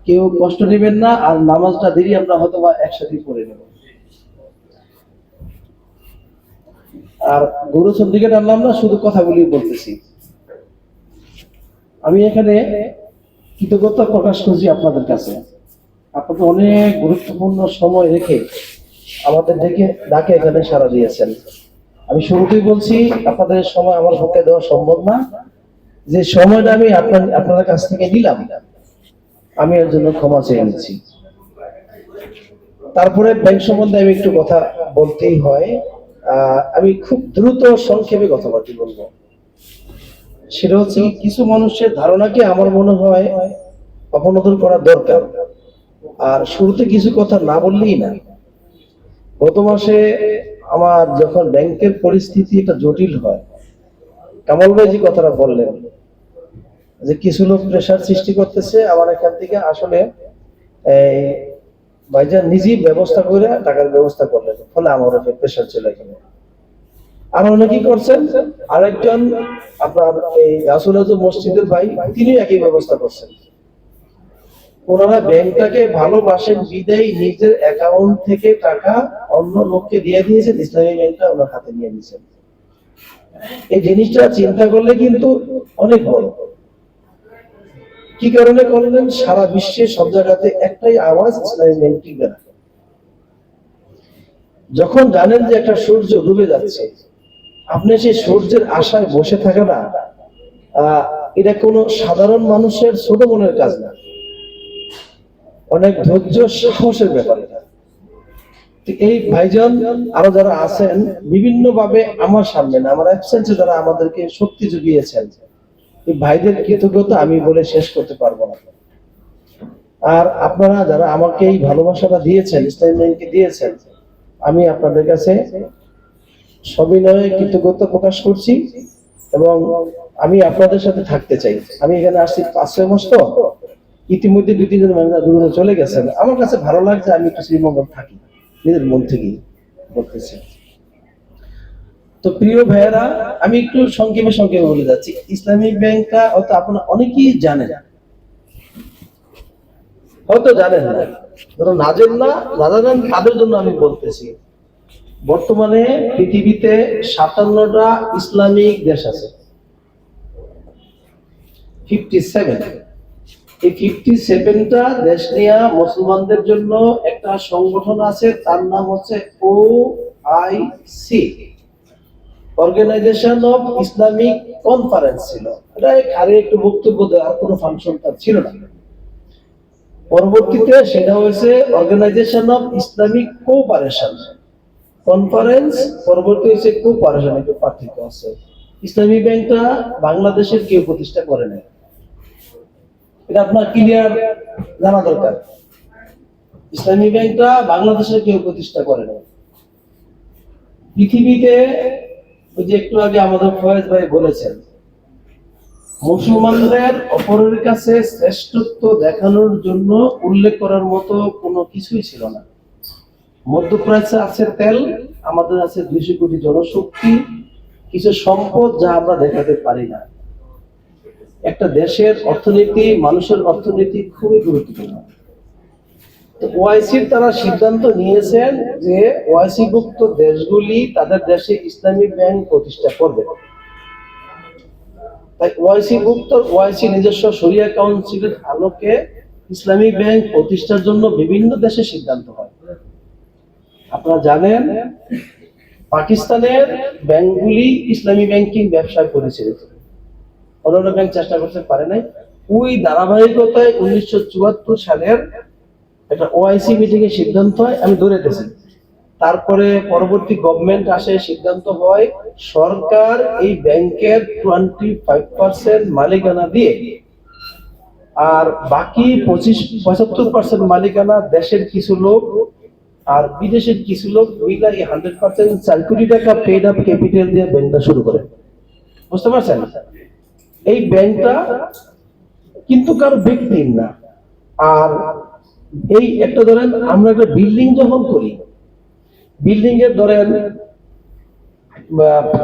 কেউ কষ্ট নেবেন না, আর নামাজটা দেরি আমরা হয়তো বা একসাথে পড়ে নেব। আর গরুচর দিকে টানলাম না, শুধু কথাগুলি বলতেছি। আমি এখানে কৃতজ্ঞতা প্রকাশ করছি আপনাদের কাছে। আপনাদের অনেক গুরুত্বপূর্ণ সময় রেখে আমাদের ডাকে এখানে সাড়া দিয়েছেন। আমি শুরুতেই বলছি, আপনাদের সময় আমার পক্ষে দেওয়া সম্ভব না। যে সময়টা আমি আপনাদের কাছ থেকে নিলাম, আমি এর জন্য ক্ষমা চেয়ে নিচ্ছি। তারপরে ব্যাংক সম্বন্ধে আমি একটু কথা বলতেই হয়। আমি খুব দ্রুত সংক্ষেপে কথাবার্তা বলবো। সেটা হচ্ছে কিছু মানুষের ধারণাকে আমার মনে হয় অপনোদন করা দরকার। আর শুরুতে কিছু কথা না বললেই না। গত মাসে আমার যখন ব্যাংকের পরিস্থিতি একটা জটিল হয়, কামাল ভাই যে কথাটা বললেন যে কিছু লোক প্রেশার সৃষ্টি করতেছে আমার এখান থেকে, আসলে ভাইজান নিজেই ব্যবস্থা করে টাকার ব্যবস্থা করলেন, ফলে আমার উপর প্রেশার চলে গেল। আর অনেকেই করছেন, আরেকজন আপনার এই রাসূল মসজিদের ভাই, তিনি একই ব্যবস্থা করছেন। ওনারা ব্যাংকটাকে ভালোবাসেন বিদায় নিজের অ্যাকাউন্ট থেকে টাকা অন্য লোককে দিয়ে দিয়েছেন, ইসলামী ব্যাংকটা ওনার হাতে নিয়ে নিয়েছেন। এই জিনিসটা চিন্তা করলে কিন্তু অনেক বড়। কি কারণে করলেন? সারা বিশ্বে সব জায়গাতে একটাই আওয়াজ, ইসলামী ব্যাংক টিকবে না। যখন জানেন যে একটা সূর্য ডুবে যাচ্ছে, আপনি সেই সূর্যের আশায় বসে থাকে না, এটা কোনো সাধারণ মানুষের ছোট মনের কাজ না, অনেক ধৈর্য সাহসের ব্যাপার। এই ভাইজান আরো যারা আছেন বিভিন্ন ভাবে আমার সামনে না, আমার অ্যাবসেন্সে যারা আমাদেরকে শক্তি জুগিয়েছেন, এই ভাইদের কৃতজ্ঞতা আমি বলে শেষ করতে পারবো না। আর আপনারা যারা আমাকে এই ভালোবাসাটা দিয়েছেন, ইসলামী ব্যাংককে দিয়েছেন, আমি আপনাদের কাছে সবিনয়ে কৃতজ্ঞতা প্রকাশ করছি। এবং আমি আপনাদের সাথে থাকতে চাই। আমি এখানে আসছি 5-6 মাস, তো ইতিমধ্যে 2-3 জন মানুষ দূরে চলে গেছেন। আমার কাছে ভালো লাগছে, আমি একটু শ্রীমঙ্গল থাকি, নিজের মন থেকেই বলতেছি। তো প্রিয় ভাইয়েরা, আমি একটু সংক্ষেপে বলে যাচ্ছি। ইসলামিক ব্যাংকটা হয়তো আপনারা অনেকেই জানেন, হয়তো জানেন না, যারা না জানেন তাদের জন্য আমি বলতেছি। বর্তমানে পৃথিবীতে 57টা ইসলামিক দেশ আছে, 57। এই 57টা দেশ নিয়ে মুসলমানদের জন্য একটা সংগঠন আছে, তার নাম হচ্ছে OIC, organization of Islamic conference ছিল। এটা খালি একটু বক্তব্য দেওয়ার কোনো ফাংশন তার ছিল না। পরবর্তীতে সেটা হয়েছে organization of Islamic cooperation. Conference পরবর্তী হয়েছে কোঅপারেশন, একটু পার্থক্য আছে। ইসলামী ব্যাংকটা বাংলাদেশের কেউ প্রতিষ্ঠা করে নাই, এটা আপনার ক্লিয়ার জানা দরকার। ইসলামী ব্যাংকটা বাংলাদেশের কেউ প্রতিষ্ঠা করে নাই। পৃথিবীতে ওই যে একটু আগে আমাদের ফয়েজ ভাই বলেছেন, মুসলমানদের অপরের কাছে শ্রেষ্ঠত্ব দেখানোর জন্য উল্লেখ করার মতো কোনো কিছুই ছিল না। মধ্যপ্রাচ্যে আছে তেল, আমাদের আছে 200 কোটি জনশক্তি, কিছু সম্পদ যা আমরা দেখাতে পারি না। একটা দেশের অর্থনীতি, মানুষের অর্থনীতি খুবই গুরুত্বপূর্ণ। ওআইসির তারা সিদ্ধান্ত নিয়েছেন যে ওআইসি ভুক্ত দেশগুলি তাদের দেশে ইসলামী ব্যাংক প্রতিষ্ঠা করবে। তাই ওআইসি নিজস্ব শরিয়া কাউন্সিলের আলোকে ইসলামী ব্যাংক প্রতিষ্ঠার জন্য বিভিন্ন দেশে সিদ্ধান্ত হয়। আপনারা জানেন পাকিস্তানের ব্যাংকগুলি ইসলামী ব্যাংকিং ব্যবসায় পরিচালিত, অন্যান্য ব্যাংক চেষ্টা করতে পারে নাই। ওই ধারাবাহিকতায় 1974 সালের একটা ওআইসি মিটিং এ সিদ্ধান্ত হয়, আমি ধরে দিয়েছি। তারপরে পরবর্তী গভর্নমেন্ট আসে, সিদ্ধান্ত হয় সরকার এই ব্যাংকের 25% মালিকানা দিয়ে, আর বাকি 75% মালিকানা দেশের কিছু লোক আর বিদেশের কিছু লোক মিলে 100% 4 কোটি টাকা পেড আপ ক্যাপিটাল দিয়ে ব্যাংকটা শুরু করে। বুঝতে পারছেন? এই ব্যাংকটা কিন্তু কারো ব্যক্তির না। আর এই একটা ধরেন আমরা একটা বিল্ডিং যখন করি, বিল্ডিং এর ধরেন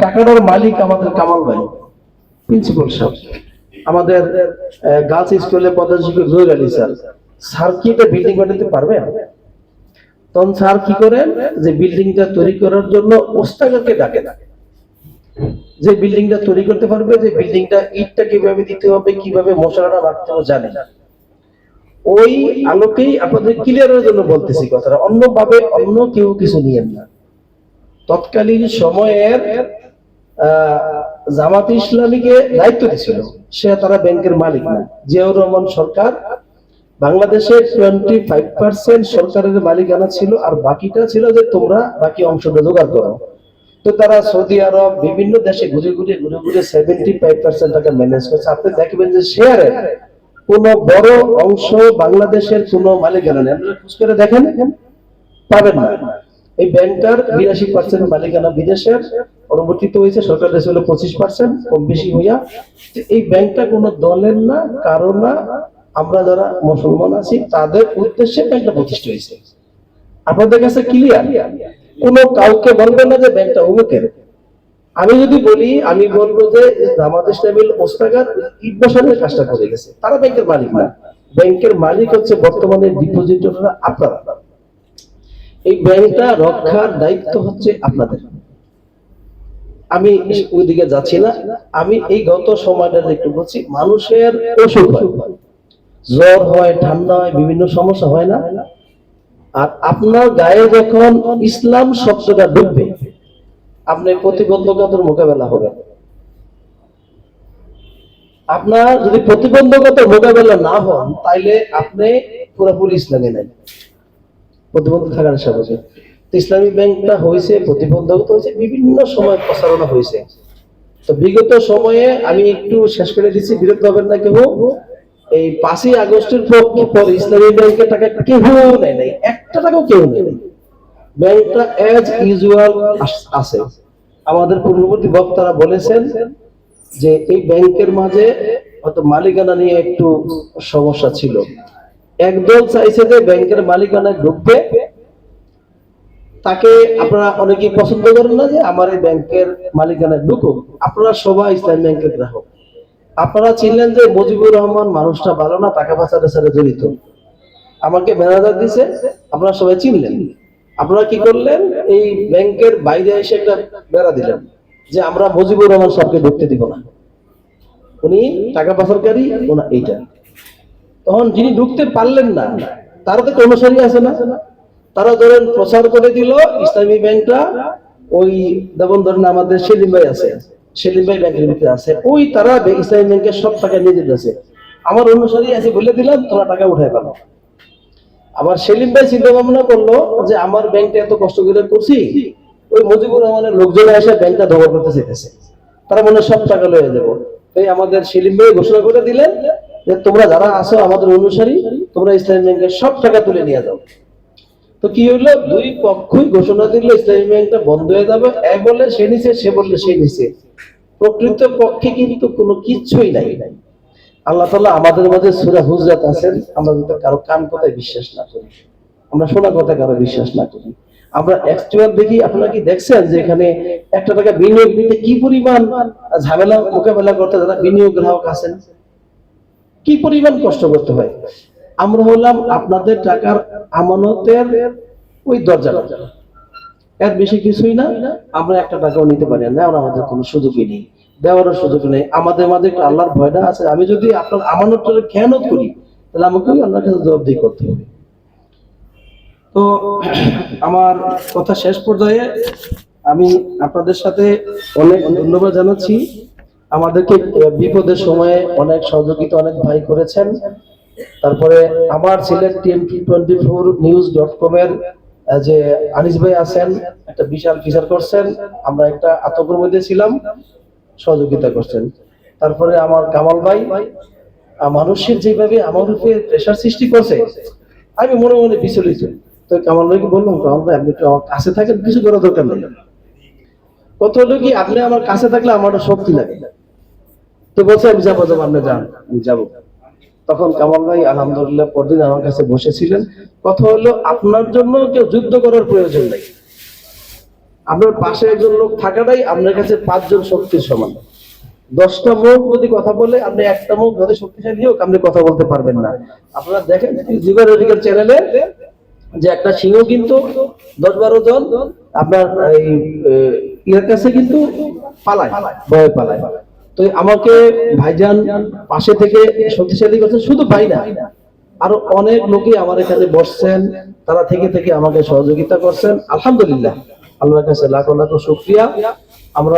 টাকাটার মালিক আমাদের কামাল ভাই, প্রিন্সিপাল সাহেব, আমাদের গার্লস স্কুলে প্রধান শিক্ষক জহির আলী স্যার, স্যার কি এটা বিল্ডিং বানাতে পারবে? তখন স্যার কি করেন, যে বিল্ডিংটা তৈরি করার জন্য ওস্তাদকে ডাকে, যে বিল্ডিংটা তৈরি করতে পারবে, যে বিল্ডিংটা ইটটা কিভাবে দিতে হবে, কিভাবে মশলাটা বাড়তে হবে জানে না। ওই আলোকেই আপনাদের ক্লিয়ারের জন্য বলতেছি কথাটা, অন্যভাবে অন্য কেউ কিছু নিয়েন না। তৎকালীন সময়ের জামাত ইসলামীকে দায়িত্ব দিয়েছিল, সে তারা ব্যাংকের মালিক না। জিয়াউর রহমান সরকার বাংলাদেশের 25% সরকারের মালিকানা ছিল, আর বাকিটা ছিল যে তোমরা বাকি অংশটা জোগাড় করো। তো তারা সৌদি আরব বিভিন্ন দেশে ঘুরে ঘুরে 75% টাকা ম্যানেজ করছে। আপনি দেখবেন যে শেয়ারের কোন বড় অংশ বাংলাদেশের কোন মালিকানা নেই, আপনারা খোঁজ করে দেখেন, পাবেন না। এই ব্যাংকটার 82% মালিকানা বিদেশের, পরবর্তীতে হয়েছে সরকার দেশে হলো 25%, কম বেশি হইয়া। এই ব্যাংকটা কোনো দলের না, কারণ না, আমরা যারা মুসলমান আছি তাদের উদ্দেশ্যে ব্যাংকটা প্রতিষ্ঠা হয়েছে। আপনাদের কাছে ক্লিয়ার? কোনো কাউকে বলবেন না যে ব্যাংকটা অমুকের। আমি যদি বলি, আমি বলবো যে জামাত ইসলামীর ওস্তাগার ইট বসানোর কাজটা করে গেছে, তারা ব্যাংকের মালিক না। ব্যাংকের মালিক হচ্ছে বর্তমানে ডিপোজিটররা, আপনারা। এই ব্যাংকটা রক্ষার দায়িত্ব হচ্ছে আপনাদের। আমি ওইদিকে যাচ্ছি না, আমি এই গত সময়টা একটু বলছি। মানুষের অসুখ হয়, জ্বর হয়, ঠান্ডা হয়, বিভিন্ন সমস্যা হয় না? আর আপনার গায়ে যখন ইসলাম শব্দটা ঢুকবে, আপনি প্রতিবন্ধকতার মোকাবেলা হবে। আপনার যদি প্রতিবন্ধকতার মোকাবেলা না হন, তাইলে আপনি পুরোপুরি ইসলামে নাই, প্রতিবন্ধক থাকার সাথে। ইসলামী ব্যাংকটা হয়েছে, প্রতিবন্ধকতা হয়েছে, বিভিন্ন সময় প্রচারণা হয়েছে। তো বিগত সময়ে আমি একটু শেষ করে দিচ্ছি, বিরক্ত হবেন না কেউ। এই 5ই আগস্টের পর ইসলামী ব্যাংকের টাকা কেউ নেয় নাই, একটা টাকাও কেউ নেয় নাই। ব্যাংকটা এজ ইউজুয়াল আছে। আমাদের পূর্ববর্তী বক্তারা বলেছেন যে এই ব্যাংকের মাঝে হয়তো মালিকানা নিয়ে একটু সমস্যা ছিল। একদল চাইছে যে ব্যাংকের মালিকানায় ঢুকবে, তাকে আপনারা অনেকেই পছন্দ করেন না যে আমার এই ব্যাংকের মালিকানায় ঢুকুক। আপনারা সবাই ইসলামী ব্যাংকের গ্রাহক। আপনারা চিনলেন যে মুজিবুর রহমান মানুষটা ভালো না, টাকা পাচারের সাথে জড়িত, আমাকে ম্যানেজার দিছে, আপনারা সবাই চিনলেন। আপনারা কি করলেন, এই ব্যাংকের বাইরে এসে একটা বেড়া দিলেন যে আমরা মুজিবুর রহমান সবকে ঢুকতে দিব না, উনি টাকা পাচারকারী, ওনা এইটা। তখন যিনি ঢুকতে পারলেন না, তারা তো কর্মচারী আছে না, তারা ধরেন প্রচার করে দিল ইসলামী ব্যাংকটা ওই, যেমন ধরেন আমাদের সেলিম ভাই আছে, সেলিম ভাই ব্যাংকের ভিতরে আছে, ওই তারা ইসলামী ব্যাংকের সব টাকা নিয়ে যেতেছে। আমার অনুসারী আছে বলে দিলাম তোমরা টাকা উঠায় পাবো। আবার সেলিম ভাই চিন্তা ভাবনা করলো যে আমার ব্যাংকটা এত কষ্ট করে করছি, ওই মুজিবুর রহমানের লোকজন এসে ব্যাংকটা দখল করতে চাইতেছে, তারা মনে সব টাকা লয়ে যাবো। তাই আমাদের সেলিম ভাই ঘোষণা করে দিলেন যে তোমরা যারা আছো আমাদের অনুসারী, তোমরা ইসলামী ব্যাংকের সব টাকা তুলে নিয়ে যাও। তো কি হইলো, দুই পক্ষই ঘোষণা দিল ইসলামী ব্যাংকটা বন্ধ হয়ে যাবে। এ বলে সে নিচে, সে বললে সে নিচে, প্রকৃত পক্ষে কিন্তু কোনো কিছুই নাই। আল্লাহ তাআলা আমাদের মাঝে সূরা হুজরাত আছেন, আমরা যদি কারো কান কথায় বিশ্বাস না করি, আমরা শোনা কথা কারো বিশ্বাস না করি, আমরা অ্যাকচুয়াল দেখি। আপনারা কি দেখছেন যে এখানে একটা টাকা বিনিয়োগ নিতে কি পরিমাণ ঝামেলা মোকাবেলা করতে যারা বিনিয়োগ গ্রাহক আছেন, কি পরিমাণ কষ্ট করতে হয়। আমরা হলাম আপনাদের টাকার আমানতের ওই দরজা, এর বেশি কিছুই না। আমরা একটা টাকাও নিতে পারি না, আমরা আমাদের কোনো সুযোগই নেই, দেওয়ারও সুযোগ নেই। আমাদের মাঝে একটু আল্লাহর ভয়টা আছে। আমি যদি আপনার আমানতটাকে খেয়ানত করি, তাহলে আমাকে আল্লাহর কাছে জবাবদিহি করতে হবে। তো আমার কথা শেষ পর্যায়ে আমি আপনাদের সাথে অনেক ধন্যবাদ জানাচ্ছি। আমাদেরকে বিপদের সময়ে অনেক সহযোগিতা অনেক ভাই করেছেন। তারপরে আমার সিলেট TMT24news.com এর যে আনিস ভাই আছেন, একটা বিশাল ফিচার করছেন, আমরা একটা আতঙ্কের মধ্যে ছিলাম, সহযোগিতা করছেন। তারপরে আমার কামাল ভাই মানুষের যেভাবে আমার উপরে প্রেশার সৃষ্টি করছে, আমি মনে মনে বিচলিত। তো কামাল ভাইকে বললাম, কামাল ভাই আপনি একটু আমার কাছে থাকেন, কিছু করার দরকার নেই। কত হলো কি, আপনি আমার কাছে থাকলে আমার শক্তি লাগে। তো বলছে আমি যাবো, আপনি যান, আমি যাবো। তখন কামাল ভাই আলহামদুলিল্লাহ পরদিন আমার কাছে বসেছিলেন। কথা হলো, আপনার জন্য কেউ যুদ্ধ করার প্রয়োজন নেই, আপনার পাশে একজন লোক থাকাটাই আপনার কাছে 5 জন শক্তির সমান। 10টা মুখ যদি কথা বলে, আপনি একটা মুখ যদি শক্তিশালী হোক, আপনি কথা বলতে পারবেন না। আপনারা দেখেন জিওগ্রাফিক্যাল চ্যানেলে যে একটা সিংহ কিন্তু 10-12 জন আপনার এই ইয়ার কাছে কিন্তু পালায়, ভয়ে পালায়। তো আমাকে ভাইজান পাশে থেকে শক্তিশালী করছেন, শুধু ভাই না, আরো অনেক লোকই আমার এখানে বসছেন, তারা থেকে থেকে আমাকে সহযোগিতা করছেন। আলহামদুলিল্লাহ, আল্লাহর কাছে লাখো লাখো শুকরিয়া। আমরা